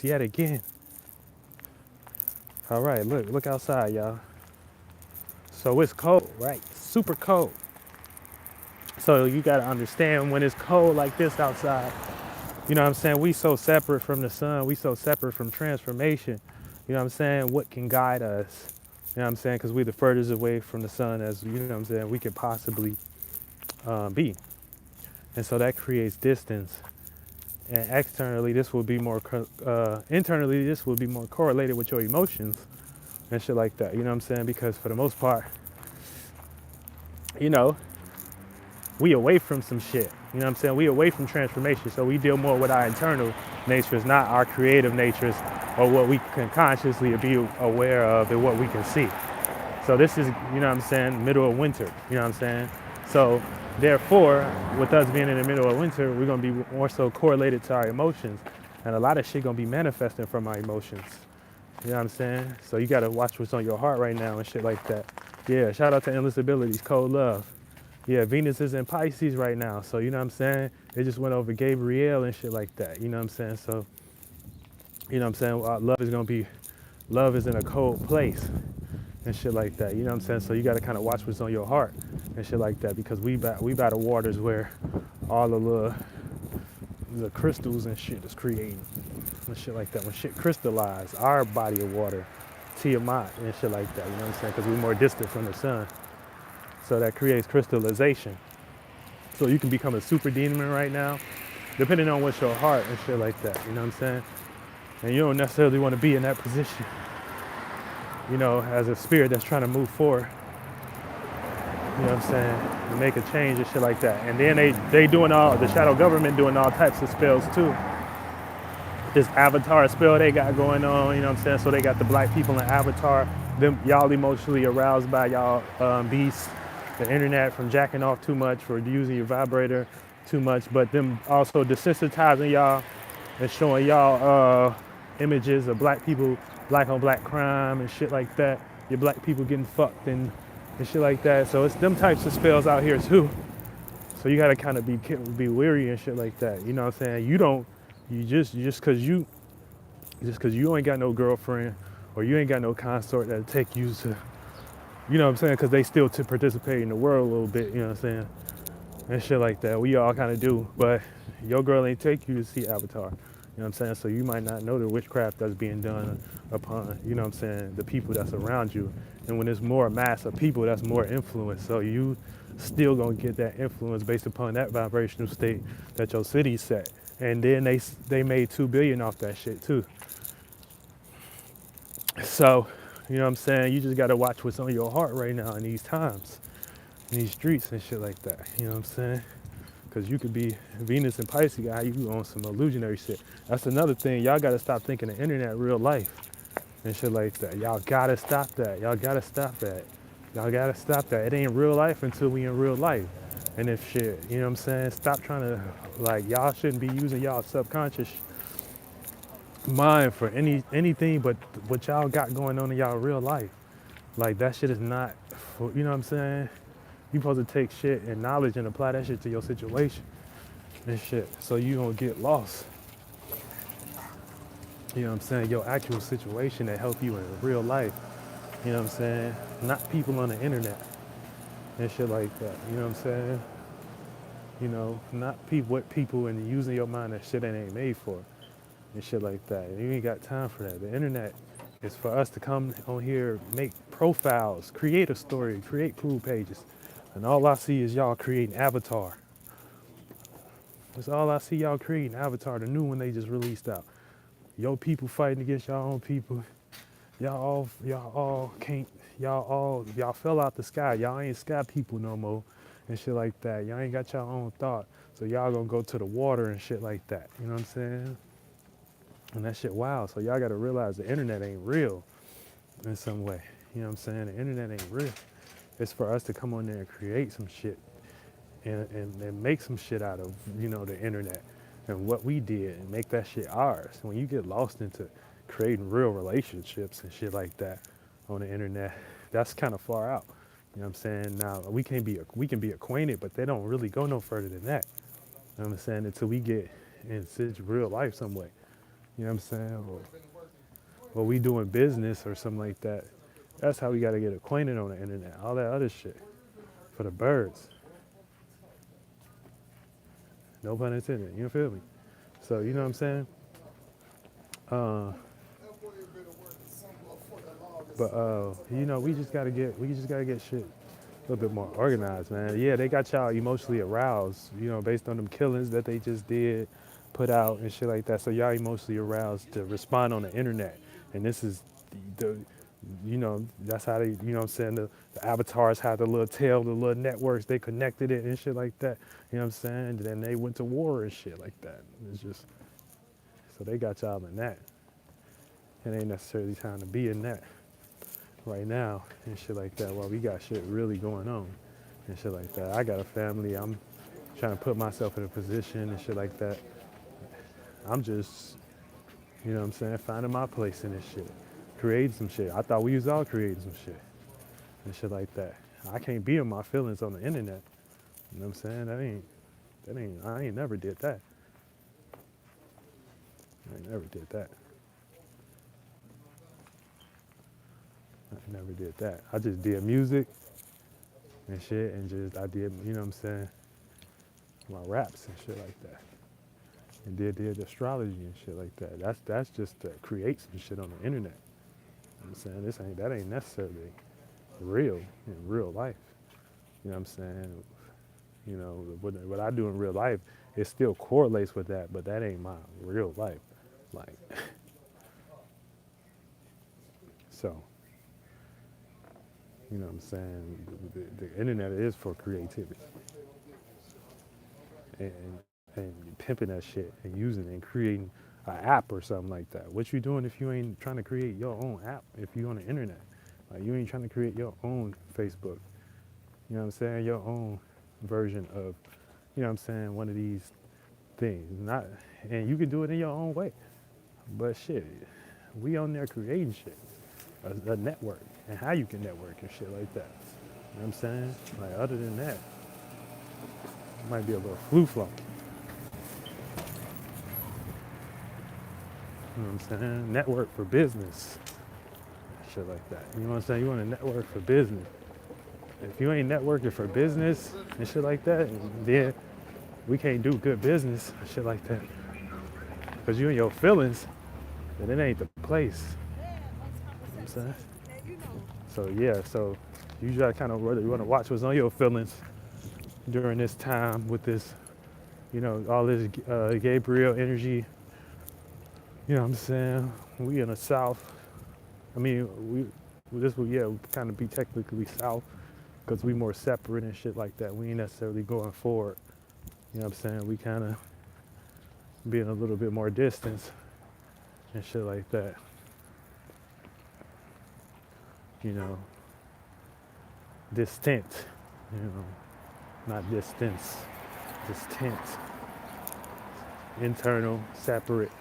yet again. All right, look outside, y'all. So it's cold, right? Super cold. So you gotta understand when it's cold like this outside, you know what I'm saying? We so separate from the sun, we so separate from transformation. You know what I'm saying? What can guide us? You know what I'm saying? Because we're the furthest away from the sun as you know what I'm saying we could possibly be. And so that creates distance. And externally, this will be more, internally, this will be more correlated with your emotions and shit like that. You know what I'm saying? Because for the most part, you know, we away from some shit. You know what I'm saying? We away from transformation. So we deal more with our internal natures, not our creative natures or what we can consciously be aware of and what we can see. So this is, you know what I'm saying, middle of winter. You know what I'm saying? So therefore, with us being in the middle of winter, we're gonna be more so correlated to our emotions. And a lot of shit gonna be manifesting from our emotions. You know what I'm saying? So you gotta watch what's on your heart right now and shit like that. Yeah, shout out to Endless Abilities, Cold Love. Yeah, Venus is in Pisces right now. So you know what I'm saying? It just went over Gabriel and shit like that. You know what I'm saying? So, you know what I'm saying? Love is in a cold place and shit like that. You know what I'm saying? So you gotta kind of watch what's on your heart and shit like that because we by the waters where all the crystals and shit is creating and shit like that. When shit crystallize, our body of water, Tiamat and shit like that. You know what I'm saying? Because we're more distant from the sun. So that creates crystallization. So you can become a super demon right now, depending on what's your heart and shit like that. You know what I'm saying? And you don't necessarily want to be in that position, you know, as a spirit that's trying to move forward. You know what I'm saying? And make a change and shit like that. And then they doing all the shadow government doing all types of spells too. This avatar spell they got going on, you know what I'm saying? So they got the black people in avatar, them y'all emotionally aroused by y'all beasts, the internet from jacking off too much, for using your vibrator too much, but them also desensitizing y'all and showing y'all images of black people, black on black crime and shit like that. Your black people getting fucked and shit like that. So it's them types of spells out here too. So you gotta kind of be weary and shit like that. You know what I'm saying? You don't, just cause you ain't got no girlfriend or you ain't got no consort that'll take you to, you know what I'm saying? Cause they still to participate in the world a little bit, you know what I'm saying? And shit like that. We all kind of do, but your girl ain't take you to see Avatar. You know what I'm saying? So you might not know the witchcraft that's being done upon, you know what I'm saying, the people that's around you. And when there's more mass of people, that's more influence. So you still gonna get that influence based upon that vibrational state that your city set. And then they made 2 billion off that shit too. So, you know what I'm saying? You just gotta watch what's on your heart right now in these times, in these streets and shit like that. You know what I'm saying? Because you could be Venus and Pisces guy, you on some illusionary shit. That's another thing. Y'all gotta stop thinking the internet real life and shit like that. Y'all gotta stop that. Y'all gotta stop that. Y'all gotta stop that. It ain't real life until we in real life. And if shit, you know what I'm saying? Stop trying to, like, y'all shouldn't be using y'all subconscious mind for anything but what y'all got going on in y'all real life. Like, that shit is not, for, you know what I'm saying? You supposed to take shit and knowledge and apply that shit to your situation and shit. So you don't get lost. You know what I'm saying? Your actual situation that help you in real life. You know what I'm saying? Not people on the internet and shit like that. You know what I'm saying? You know, not people what people and using your mind that shit that ain't made for and shit like that. You ain't got time for that. The internet is for us to come on here, make profiles, create a story, create pool pages. And all I see is y'all creating Avatar. That's all I see y'all creating Avatar, the new one they just released out. Your people fighting against y'all own people. Y'all all can't, y'all fell out the sky. Y'all ain't sky people no more and shit like that. Y'all ain't got y'all own thought. So y'all gonna go to the water and shit like that. You know what I'm saying? And that shit wild. So y'all gotta realize the internet ain't real in some way. You know what I'm saying? The internet ain't real. It's for us to come on there and create some shit and make some shit out of, you know, the internet and what we did and make that shit ours. When you get lost into creating real relationships and shit like that on the internet, that's kind of far out. You know what I'm saying? Now we can be acquainted, but they don't really go no further than that. You know what I'm saying? Until we get in real life some way. You know what I'm saying? Or we doing business or something like that. That's how we got to get acquainted on the internet. All that other shit for the birds. No pun intended. You feel me? So you know what I'm saying? Uh, but you know, we just gotta get shit a little bit more organized, man. Yeah, they got y'all emotionally aroused, you know, based on them killings that they just did, put out and shit like that. So y'all emotionally aroused to respond on the internet, and this is the you know, that's how they, you know what I'm saying, the avatars had the little tail, the little networks, they connected it and shit like that. You know what I'm saying? And then they went to war and shit like that. It's just, so they got y'all in that. It ain't necessarily time to be in that right now and shit like that. Well, we got shit really going on and shit like that. I got a family. I'm trying to put myself in a position and shit like that. I'm just, you know what I'm saying, finding my place in this shit. Creating some shit. I thought we was all creating some shit and shit like that. I can't be in my feelings on the internet. You know what I'm saying? I ain't never did that. I ain't never did that. I never did that. I just did music and shit and just, I did, you know what I'm saying, my raps and shit like that. And did astrology and shit like that. That's just to create some shit on the internet. You know what I'm saying? That ain't necessarily real in real life. You know what I'm saying? You know, what I do in real life, it still correlates with that, but that ain't my real life. Like, so, you know what I'm saying? The internet is for creativity. And, and pimping that shit and using it and creating an app or something like that. What you doing if you ain't trying to create your own app, if you on the internet? Like, you ain't trying to create your own Facebook, you know what I'm saying? Your own version of, you know what I'm saying, one of these things. Not, and you can do it in your own way. But shit, we on there creating shit, a network, and how you can network and shit like that. You know what I'm saying? Like, other than that, it might be a little flu-flunk. You know what I'm saying? Network for business, shit like that. You know what I'm saying? You want to network for business. If you ain't networking for business and shit like that, then we can't do good business and shit like that. Because you in your feelings, then it ain't the place. You know what I'm saying? So yeah, so you gotta kind of really want to watch what's on your feelings during this time with this, you know, all this Gabriel energy. You know what I'm saying? We in the South. I mean, this will, yeah, kind of be technically South because we more separate and shit like that. We ain't necessarily going forward. You know what I'm saying? We kind of being a little bit more distance and shit like that. You know, distant, you know, not distance, distant, internal, separate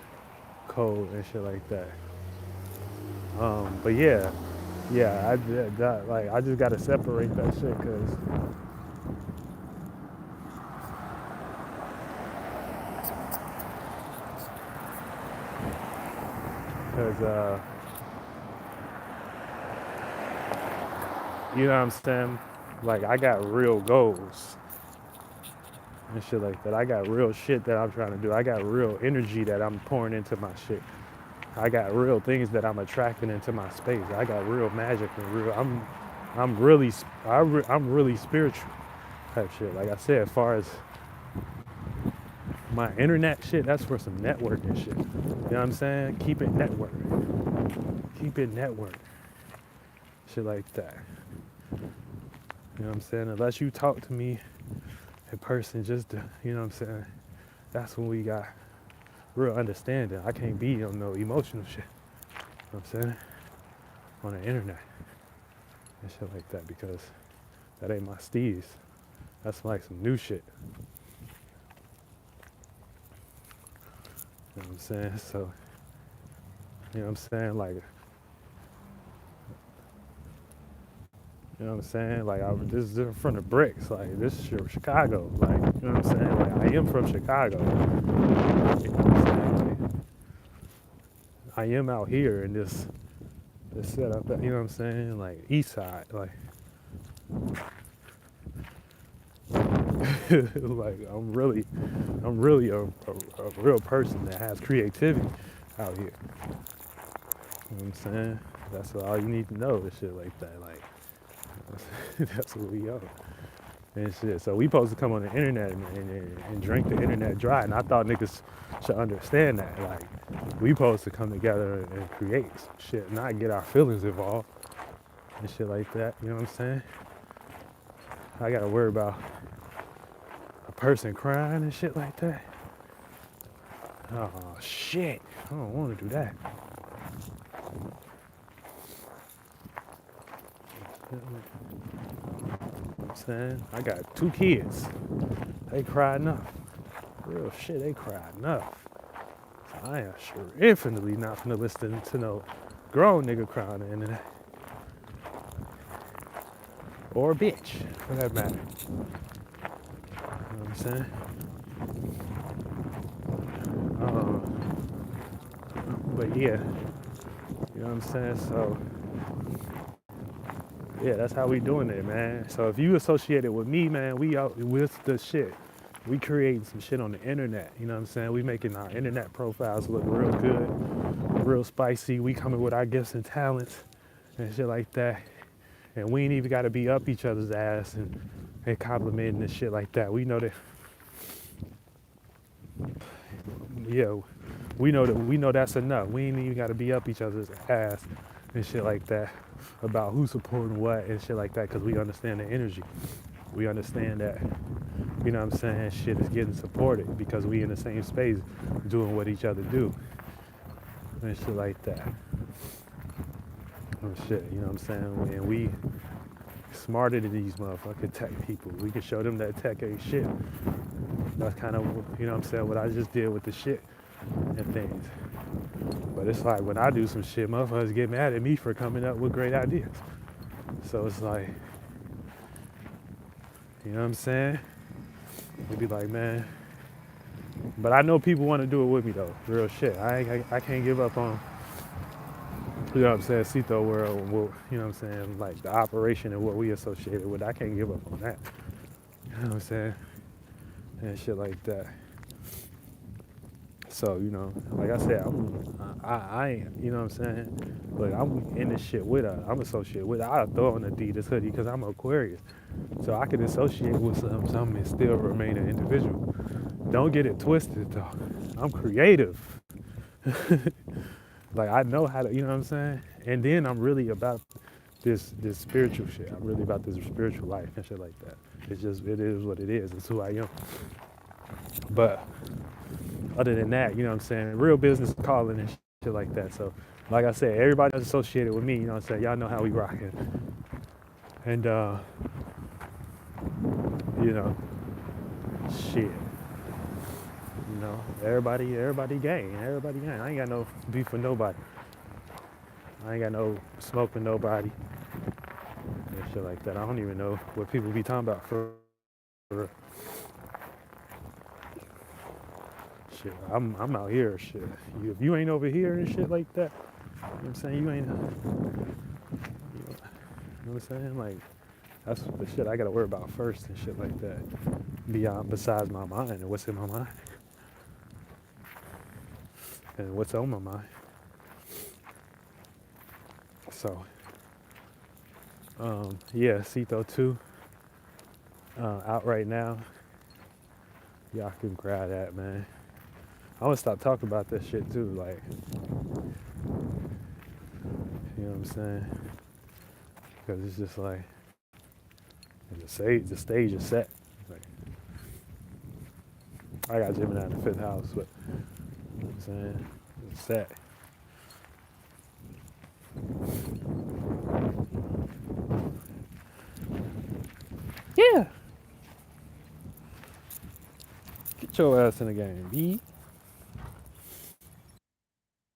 code and shit like that. But yeah, I just gotta separate that shit cause you know what I'm saying? Like, I got real goals and shit like that. I got real shit that I'm trying to do. I got real energy that I'm pouring into my shit. I got real things that I'm attracting into my space. I got real magic and real. I'm really spiritual type shit. Like I said, as far as my internet shit, that's for some networking shit. You know what I'm saying? Keep it network. Keep it network. Shit like that. You know what I'm saying? Unless you talk to me in person, just to, you know what I'm saying? That's when we got real understanding. I can't be on no emotional shit. You know what I'm saying? On the internet and shit like that, because that ain't my steez. That's like some new shit. You know what I'm saying? So, you know what I'm saying? Like, you know what I'm saying? Like, this is different from the bricks. Like, this is Chicago. Like, you know what I'm saying? Like, I am from Chicago. You know what I'm saying? Like, I am out here in this setup, you know what I'm saying? Like east side, like like I'm really a real person that has creativity out here. You know what I'm saying? That's all you need to know and shit like that. Like that's what we are. And shit. So we supposed to come on the internet and drink the internet dry. And I thought niggas should understand that. Like we supposed to come together and create some shit, not get our feelings involved and shit like that. You know what I'm saying? I gotta worry about a person crying and shit like that. Oh shit. I don't wanna do that. You know what I'm saying? I got 2 kids. They cry enough. Real shit, they cry enough. So I am sure infinitely not finna listen to no grown nigga cry on the internet. Or a bitch, for that matter. You know what I'm saying? But yeah, you know what I'm saying? So yeah, that's how we doing it, man. So if you associated with me, man, we out with the shit. We creating some shit on the internet, you know what I'm saying? We making our internet profiles look real good, real spicy. We coming with our gifts and talents and shit like that. And we ain't even gotta be up each other's ass and complimenting and shit like that. We know that, yeah, we know that's enough. We ain't even gotta be up each other's ass and shit like that about who's supporting what and shit like that, because we understand the energy. We understand that, you know what I'm saying, shit is getting supported because we in the same space doing what each other do and shit like that. And shit, you know what I'm saying? And we smarter than these motherfucking tech people. We can show them that tech ain't shit. That's kind of, you know what I'm saying, what I just did with the shit and things. But it's like when I do some shit, motherfuckers get mad at me for coming up with great ideas. So it's like, you know what I'm saying? They be like, man. But I know people want to do it with me though. Real shit. I can't give up on, you know what I'm saying, Cito World, you know what I'm saying, like the operation and what we associated with. I can't give up on that. You know what I'm saying? And shit like that. So, you know, like I said, I ain't, you know what I'm saying? Look, I'm in this shit with her. I'm associated with her. I'll throw on Adidas hoodie because I'm Aquarius. So I can associate with something and still remain an individual. Don't get it twisted though. I'm creative. Like I know how to, you know what I'm saying? And then I'm really about this spiritual shit. I'm really about this spiritual life and shit like that. It is what it is. It's who I am. But other than that, you know what I'm saying? Real business calling and shit like that. So, like I said, everybody that's associated with me, you know what I'm saying? Y'all know how we rocking. And, you know, shit. You know, everybody gang. I ain't got no beef with nobody. I ain't got no smoke with nobody. And shit like that. I don't even know what people be talking about for shit. I'm out here, shit. If you ain't over here and shit like that, you know what I'm saying? You ain't, you know what I'm saying? Like, that's the shit I gotta worry about first and shit like that. Besides my mind and what's in my mind. And what's on my mind. So, yeah, Cito 2, out right now. Y'all can grab that, man. I want to stop talking about that shit too, like, you know what I'm saying? Because it's just like, the stage is set. Like, I got Gemini in the 5th house, but, you know what I'm saying? It's set. Yeah. Get your ass in the game, B.